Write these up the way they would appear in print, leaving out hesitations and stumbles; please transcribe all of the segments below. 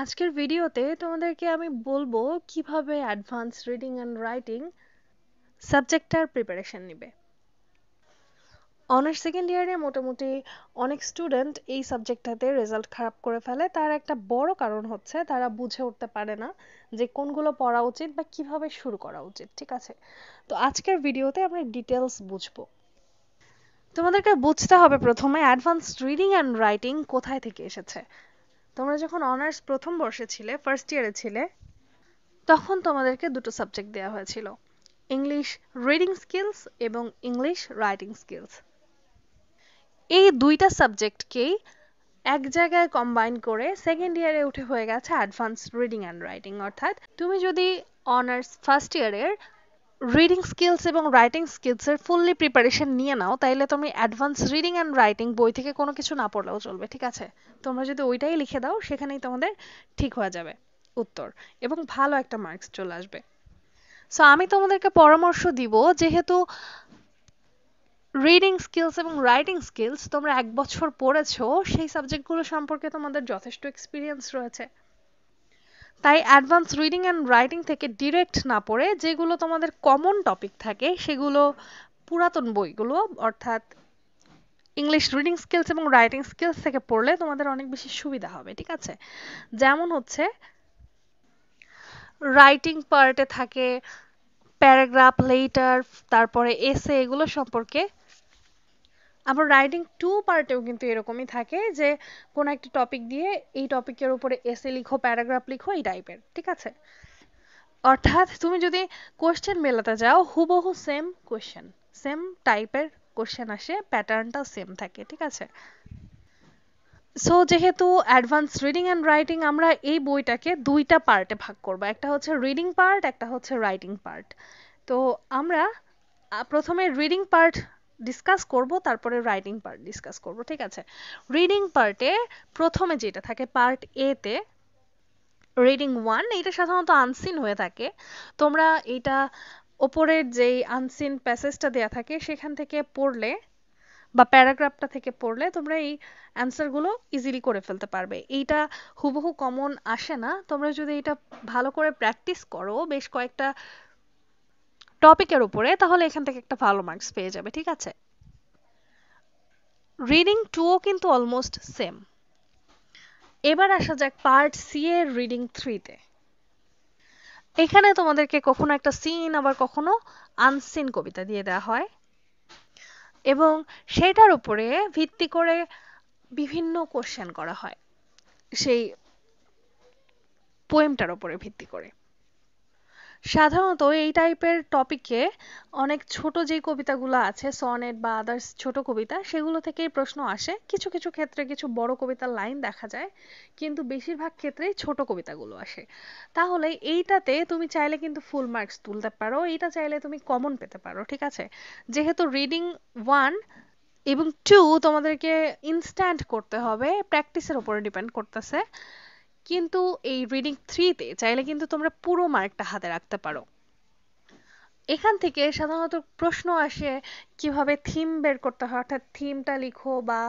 আজকের ভিডিওতে তোমাদেরকে আমি বলবো কিভাবে অ্যাডভান্স রিডিং অ্যান্ড রাইটিং সাবজেক্টটার প্রিপারেশন নিবে। অনার্স সেকেন্ড ইয়ারে মোটামুটি অনেক স্টুডেন্ট এই সাবজেক্টটাতে রেজাল্ট খারাপ করে ফেলে। তার একটা বড় কারণ হচ্ছে তারা বুঝে উঠতে পারে না যে কোনগুলো পড়া উচিত বা কিভাবে শুরু করা উচিত। ঠিক আছে, তো আজকের ভিডিওতে আমরা ডিটেলস বুঝবো। তোমাদেরকে বুঝতে হবে প্রথমে অ্যাডভান্স রিডিং অ্যান্ড রাইটিং কোথায় থেকে এসেছে। তোমরা যখন অনার্স প্রথম বর্ষে ছিলে, ফার্স্ট ইয়ারে ছিলে, তখন তোমাদেরকে দুটো সাবজেক্ট দেওয়া হয়েছিল, ইংলিশ রিডিং স্কিলস এবং ইংলিশ রাইটিং স্কিলস। এই দুইটা সাবজেক্টকেই এক জায়গায় কম্বাইন করে সেকেন্ড ইয়ারে উঠে হয়ে গেছে অ্যাডভান্স রিডিং অ্যান্ড রাইটিং। অর্থাৎ তুমি যদি অনার্স ফার্স্ট ইয়ারের রিডিং স্কিলস এবং রাইটিং স্কিলসের ফুললি প্রিপারেশন নিয়ে নাও, তাইলে তুমি অ্যাডভান্স রিডিং অ্যান্ড রাইটিং বই থেকে কোনো কিছু না পড়লেও চলবে। ঠিক আছে, তোমরা যদি ওইটাই লিখে দাও সেখানেই তোমাদের ঠিক হয়ে যাবে উত্তর এবং ভালো একটা মার্কস চলে আসবে। সো আমি তোমাদেরকে পরামর্শ দিব, যেহেতু রিডিং স্কিলস এবং রাইটিং স্কিলস তোমরা 1 বছর পড়েছো, সেই সাবজেক্টগুলো সম্পর্কে তোমাদের যথেষ্ট এক্সপিরিয়েন্স রয়েছে। তাই অ্যাডভান্স রিডিং অ্যান্ড রাইটিং থেকে ডিরেক্ট না পড়ে যেগুলো তোমাদের কমন টপিক থাকে সেগুলো পুরাতন বইগুলো অর্থাৎ ইংলিশ রিডিং স্কিলস এবং রাইটিং স্কিলস থেকে পড়লে তোমাদের অনেক বেশি সুবিধা হবে। ঠিক আছে, যেমন হচ্ছে রাইটিং পার্টে থাকে প্যারাগ্রাফ, লেটার, তারপরে এসে, এগুলো সম্পর্কে। আবার রাইটিং 2 পার্টেও কিন্তু এরকমই থাকে যে কোন একটা টপিক দিয়ে এই টপিকের উপরে এসে লিখো, প্যারাগ্রাফ লিখো, এই টাইপের। ঠিক আছে, অর্থাৎ তুমি যদি কোশ্চেন মেলাতে যাও হুবহু সেম কোশ্চেন, সেম টাইপের কোশ্চেন আসে, প্যাটার্নটা সেম থাকে। ঠিক আছে, সো যেহেতু অ্যাডভান্স রিডিং অ্যান্ড রাইটিং আমরা এই বইটাকে দুইটা পার্টে ভাগ করব, একটা হচ্ছে রিডিং পার্ট, একটা হচ্ছে রাইটিং পার্ট। তো আমরা প্রথমে রিডিং পার্ট ডিসকাস করব, তারপরে রাইটিং পার্ট ডিসকাস করব। ঠিক আছে, রিডিং পার্টে প্রথমে যেটা থাকে পার্ট এ তে রিডিং 1, এটা সাধারণত আনসিন হয়ে থাকে। তোমরা এটা ওপরের যেই আনসিন প্যাসেজটা দেয়া থাকে সেখান থেকে পড়লে বা প্যারাগ্রাফটা থেকে পড়লে তোমরা এই অ্যান্সারগুলো ইজিলি করে ফেলতে পারবে। এইটা হুবহু কমন আসে না, তোমরা যদি এটা ভালো করে প্র্যাকটিস করো বেশ কয়েকটা টপিকের উপরে, তাহলে এখান থেকে একটা ভালো মার্কস পেয়ে যাবে। ঠিক আছে, রিডিং 2ও কিন্তু অলমোস্ট সেম। এবার আসা যাক পার্ট সি এর রিডিং 3 তে। এখানে তোমাদেরকে কখনো একটা সিন আবার কখনো আনসিন কবিতা দিয়ে দেওয়া হয় এবং সেটার উপরে ভিত্তি করে বিভিন্ন কোশ্চেন করা হয় সেই পোয়েমটার উপরে ভিত্তি করে। সাধারণত এই টাইপের টপিকে অনেক ছোট যে কবিতাগুলো আছে, সনেট বা আদার্স ছোট কবিতা, সেগুলো থেকেই প্রশ্ন আসে। কিছু কিছু ক্ষেত্রে কিছু বড় কবিতার লাইন দেখা যায়, কিন্তু বেশিরভাগ ক্ষেত্রেই ছোট কবিতাগুলো আসে। তাহলে এইটাতে তুমি চাইলে কিন্তু ফুল মার্কস তুলতে পারো, এইটা চাইলে তুমি কমন পেতে পারো। ঠিক আছে, যেহেতু রিডিং 1 এবং 2 তোমাদেরকে ইনস্ট্যান্ট করতে হবে, প্র্যাকটিসের উপরে ডিপেন্ড করতেছে, কিন্তু এই রিডিং 3 তে চাইলে কিন্তু তোমরা পুরো মার্কটা হাতে রাখতে পারো। এখান থেকে সাধারণত প্রশ্ন আসে কিভাবে থিম বের করতে হয়, অর্থাৎ থিমটা লিখো বা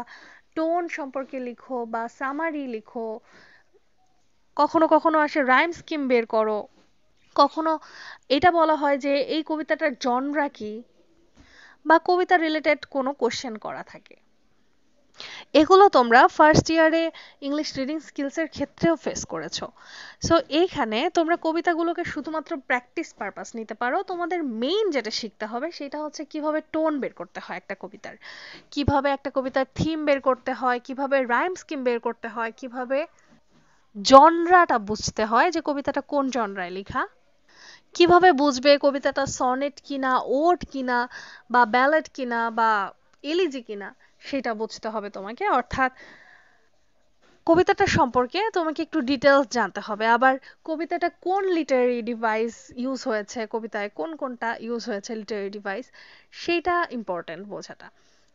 টোন সম্পর্কে লিখো বা সামারি লিখো। কখনো কখনো আসে রাইম স্কিম বের করো, কখনো এটা বলা হয় যে এই কবিতাটার জনরা কি, বা কবিতা রিলেটেড কোনো কোশ্চেন করা থাকে। এগুলো তোমরা ফার্স্ট ইয়ারে ইংলিশ রিডিং স্কিলসের ক্ষেত্রেও ফেস করেছো। সো এইখানে তোমরা কবিতাগুলোকে শুধুমাত্র প্র্যাকটিস পারপাস নিতে পারো। তোমাদের মেইন যেটা শিখতে হবে সেটা হচ্ছে কিভাবে টোন বের করতে হয় একটা কবিতার, কিভাবে একটা কবিতার থিম বের করতে হয়, কিভাবে রাইম স্কিম বের করতে হয়, কিভাবে জনরাটা বুঝতে হয় যে কবিতাটা কোন জনরায় লেখা, কিভাবে বুঝবে কবিতাটা সনেট কিনা, ওড কিনা, বা ব্যালেড কিনা, বা এলিজি কিনা, সেটা বুঝতে হবে তোমাকে। অর্থাৎ কবিতাটা সম্পর্কে তোমাকে একটু ডিটেলস জানতে হবে। আবার কবিতাটা কোন লিটারেরি ডিভাইস ইউজ হয়েছে, কবিতায় কোন কোনটা ইউজ হয়েছে লিটারেরি ডিভাইস, সেটা ইম্পর্টেন্ট বোঝাটা।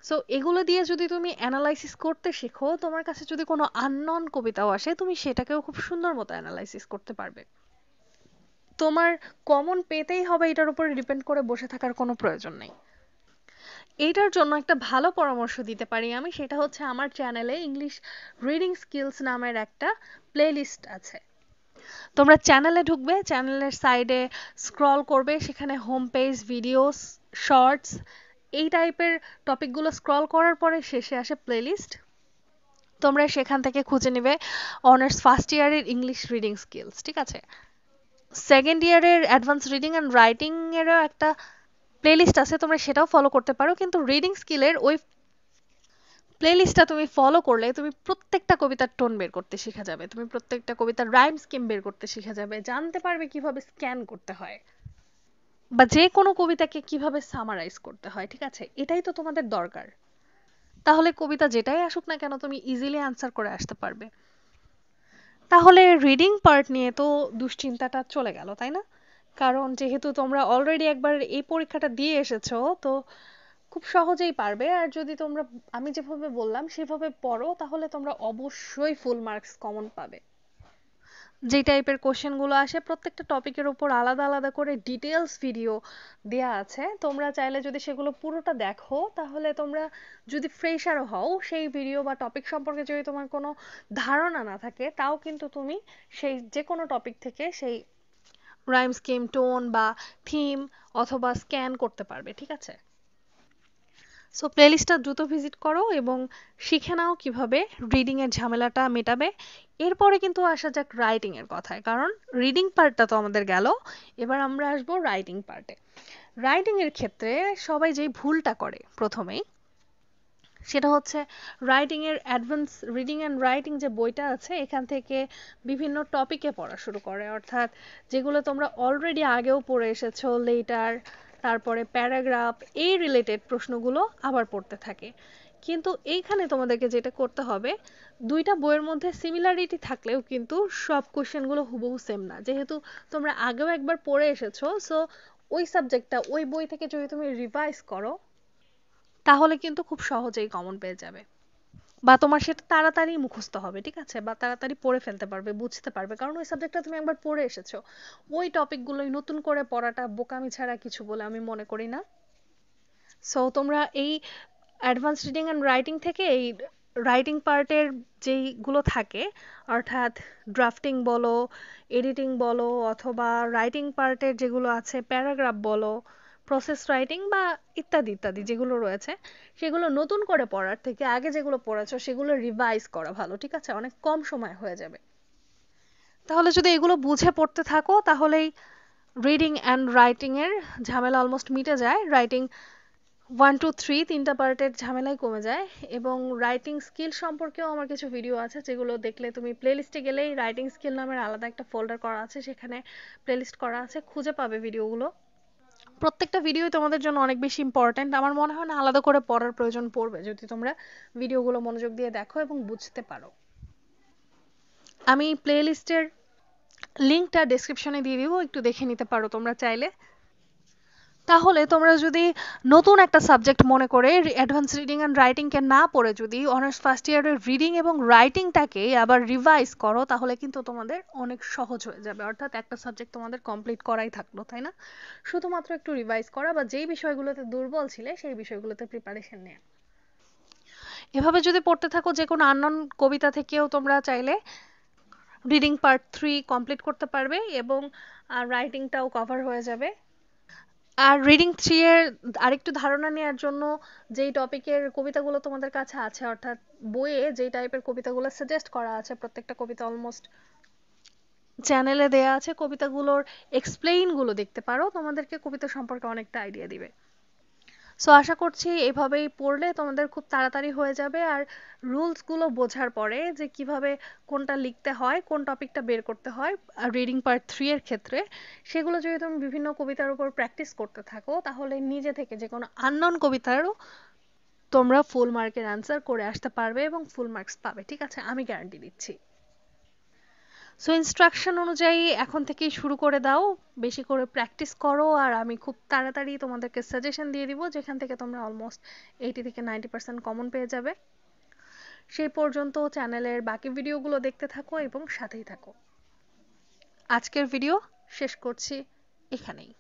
সো এগুলো দিয়ে যদি তুমি অ্যানালাইসিস করতে শেখো, তোমার কাছে যদি কোনো আননন কবিতাও আসে, তুমি সেটাকেও খুব সুন্দর মতো অ্যানালাইসিস করতে পারবে। তোমার কমন পেতেই হবে, এটার উপরে ডিপেন্ড করে বসে থাকার কোনো প্রয়োজন নেই। এইটার জন্য একটা ভালো পরামর্শ দিতে পারি আমি, সেটা হচ্ছে আমার চ্যানেলে ইংলিশ রিডিং স্কিলস নামের একটা প্লেলিস্ট আছে। তোমরা চ্যানেলে ঢুকবে, চ্যানেলের সাইডে স্ক্রল করবে, সেখানে হোম পেজ, ভিডিওস, শর্টস, এই টাইপের টপিকগুলো স্ক্রল করার পরে শেষে আসে প্লেলিস্ট। তোমরা সেখান থেকে খুঁজে নেবে অনার্স ফার্স্ট ইয়ারের ইংলিশ রিডিং স্কিলস, ঠিক আছে? সেকেন্ড ইয়ারের অ্যাডভান্স রিডিং অ্যান্ড রাইটিং এরও একটা প্লেলিস্ট আছে, তোমরা সেটাও ফলো করতে পারো। কিন্তু রিডিং স্কিলের ওই প্লেলিস্টটা তুমি ফলো করলে তুমি প্রত্যেকটা কবিতার টোন বের করতে শিখে যাবে, তুমি প্রত্যেকটা কবিতার রাইম স্কিম বের করতে শিখে যাবে, জানতে পারবে কিভাবে স্ক্যান করতে হয় বা যে কোনো কবিতাকে কিভাবে সামারাইজ করতে হয়, ঠিক আছে? এটাই তো তোমাদের দরকার। তাহলে কবিতা যেটাই আসুক না কেন তুমি ইজিলি আনসার করে আসতে পারবে। তাহলে রিডিং পার্ট নিয়ে তো দুশ্চিন্তাটা চলে গেল, তাই না? কারণ যেহেতু তোমরা অলরেডি একবার এই পরীক্ষাটা দিয়ে এসেছো, তো খুব সহজেই পারবে। আর যদি তোমরা আমি যেভাবে বললাম সেভাবে পড়ো, তাহলে তোমরা অবশ্যই ফুল মার্কস কমন পাবে। যে টাইপের কোশ্চেনগুলো আসে প্রত্যেকটা টপিকের উপর আলাদা আলাদা করে ডিটেলস ভিডিও দেয়া আছে, তোমরা চাইলে যদি সেগুলো পুরোটা দেখো, তাহলে তোমরা যদি ফ্রেশারও হও, সেই ভিডিও বা টপিক সম্পর্কে যদি তোমার কোনো ধারণা না থাকে, তাও কিন্তু তুমি সেই যে কোনো টপিক থেকে সেই রাইম স্কিম, টোন বা থিম অথবা স্ক্যান করতে পারবে, ঠিক আছে? সো প্লেলিস্টটা দ্রুত ভিজিট করো এবং শিখে নাও কিভাবে রিডিং এর ঝামেলাটা মেটাবে। এরপরে কিন্তু আসা যাক রাইটিং এর কথায়, কারণ রিডিং পার্টটা তো আমাদের গেল, এবার আমরা আসবো রাইটিং পার্টে। রাইটিং এর ক্ষেত্রে সবাই যেই ভুলটা করে প্রথমেই, সেটা হচ্ছে রাইটিং এর অ্যাডভান্স রিডিং অ্যান্ড রাইটিং যে বইটা আছে, এখান থেকে বিভিন্ন টপিকে পড়া শুরু করে, অর্থাৎ যেগুলো তোমরা অলরেডি আগেও পড়ে এসেছো, লেটার, তারপরে প্যারাগ্রাফ, এই রিলেটেড প্রশ্নগুলো আবার পড়তে থাকে। কিন্তু এইখানে তোমাদেরকে যেটা করতে হবে, দুইটা বইয়ের মধ্যে সিমিলারিটি থাকলেও কিন্তু সব কোশ্চেনগুলো হুবহু সেম না। যেহেতু তোমরা আগেও একবার পড়ে এসেছো, সো ওই সাবজেক্টটা ওই বই থেকে যদি তুমি রিভাইজ করো, তাহলে কিন্তু খুব সহজেই কমন পেয়ে যাবে, বা তোমার সেটা তাড়াতাড়ি মুখস্থ হবে, ঠিক আছে? বা তাড়াতাড়ি পড়ে ফেলতে পারবে, বুঝতে পারবে, কারণ ওই সাবজেক্টটা তুমি একবার পড়ে এসেছো। ওই টপিকগুলোই নতুন করে পড়াটা বোকামি ছাড়া কিছু বলে আমি মনে করি না। সো তোমরা এই অ্যাডভান্স রিডিং অ্যান্ড রাইটিং থেকে এই রাইটিং পার্টের যেইগুলো থাকে, অর্থাৎ ড্রাফটিং বলো, এডিটিং বলো, অথবা রাইটিং পার্টের যেগুলো আছে প্যারাগ্রাফ বলো, প্রসেস রাইটিং বা ইত্যাদি ইত্যাদি যেগুলো রয়েছে, সেগুলো নতুন করে পড়ার থেকে আগে যেগুলো পড়েছো সেগুলো রিভাইজ করা ভালো, ঠিক আছে? অনেক কম সময় হয়ে যাবে। তাহলে যদি এগুলো বুঝে পড়তে থাকো, তাহলেই রিডিং অ্যান্ড রাইটিং এর ঝামেলা অলমোস্ট মিটে যায়। রাইটিং 1 2 3 তিনটা পার্টের ঝামেলাই কমে যায়। এবং রাইটিং স্কিল সম্পর্কেও আমার কিছু ভিডিও আছে, যেগুলো দেখলে তুমি প্লেলিস্টে গেলেই রাইটিং স্কিল নামের আলাদা একটা ফোল্ডার করা আছে, সেখানে প্লেলিস্ট করা আছে, খুঁজে পাবে ভিডিওগুলো। প্রত্যেকটা ভিডিওই তোমাদের জন্য অনেক বেশি ইম্পর্ট্যান্ট, আমার মনে হয় না আলাদা করে পড়ার প্রয়োজন পড়বে যদি তোমরা ভিডিওগুলো মনোযোগ দিয়ে দেখো এবং বুঝতে পারো। আমি প্লেলিস্টের লিঙ্কটা ডেসক্রিপশনে দিয়ে দিব, একটু দেখে নিতে পারো তোমরা চাইলে। তাহলে তোমরা যদি নতুন একটা সাবজেক্ট মনে করে অ্যাডভান্স রিডিং অ্যান্ড রাইটিংকে না পড়ে যদি অনার্স ফার্স্ট ইয়ারের রিডিং এবং রাইটিংটাকে আবার রিভাইজ করো, তাহলে কিন্তু তোমাদের অনেক সহজ হয়ে যাবে। অর্থাৎ একটা সাবজেক্ট তোমাদের কমপ্লিট করাই থাকলো, তাই না? শুধুমাত্র একটু রিভাইজ করা বা যেই বিষয়গুলোতে দুর্বল ছিলে সেই বিষয়গুলোতে প্রিপারেশন নেওয়া। এভাবে যদি পড়তে থাকো, যে কোনো আননোন কবিতা থেকেও তোমরা চাইলে রিডিং পার্ট 3 কমপ্লিট করতে পারবে এবং রাইটিংটাও কভার হয়ে যাবে। আর রিডিং 3 এর আরেকটু ধারণা নেওয়ার জন্য যেই টপিকের কবিতাগুলো তোমাদের কাছে আছে, অর্থাৎ বইয়ে যেই টাইপের কবিতাগুলো সাজেস্ট করা আছে, প্রত্যেকটা কবিতা অলমোস্ট চ্যানেলে দেয়া আছে, কবিতাগুলোর এক্সপ্লেইন গুলো দেখতে পারো, তোমাদেরকে কবিতা সম্পর্কে অনেকটা আইডিয়া দিবে। সো আশা করছি এভাবেই পড়লে তোমাদের খুব তাড়াতাড়ি হয়ে যাবে। আর রুলস গুলো বোঝার পরে যে কিভাবে কোনটা লিখতে হয়, কোন টপিকটা বের করতে হয় রিডিং পার্ট 3 এর ক্ষেত্রে, সেগুলো যদি তুমি বিভিন্ন কবিতার উপর প্র্যাকটিস করতে থাকো, তাহলে নিজে থেকে যে কোনো আননোন কবিতারও তোমরা ফুল মার্কের অ্যান্সার করে আসতে পারবে এবং ফুল মার্কস পাবে, ঠিক আছে? আমি গ্যারান্টি দিচ্ছি। সো ইনস্ট্রাকশন অনুযায়ী এখন থেকেই শুরু করে দাও, বেশি করে প্র্যাকটিস করো, আর আমি খুব তাড়াতাড়ি তোমাদেরকে সাজেশন দিয়ে দিব যেখান থেকে তোমরা অলমোস্ট 80 থেকে 90% কমন পেয়ে যাবে। সেই পর্যন্ত চ্যানেলের বাকি ভিডিওগুলো দেখতে থাকো এবং সাথেই থাকো। আজকের ভিডিও শেষ করছি এখানেই।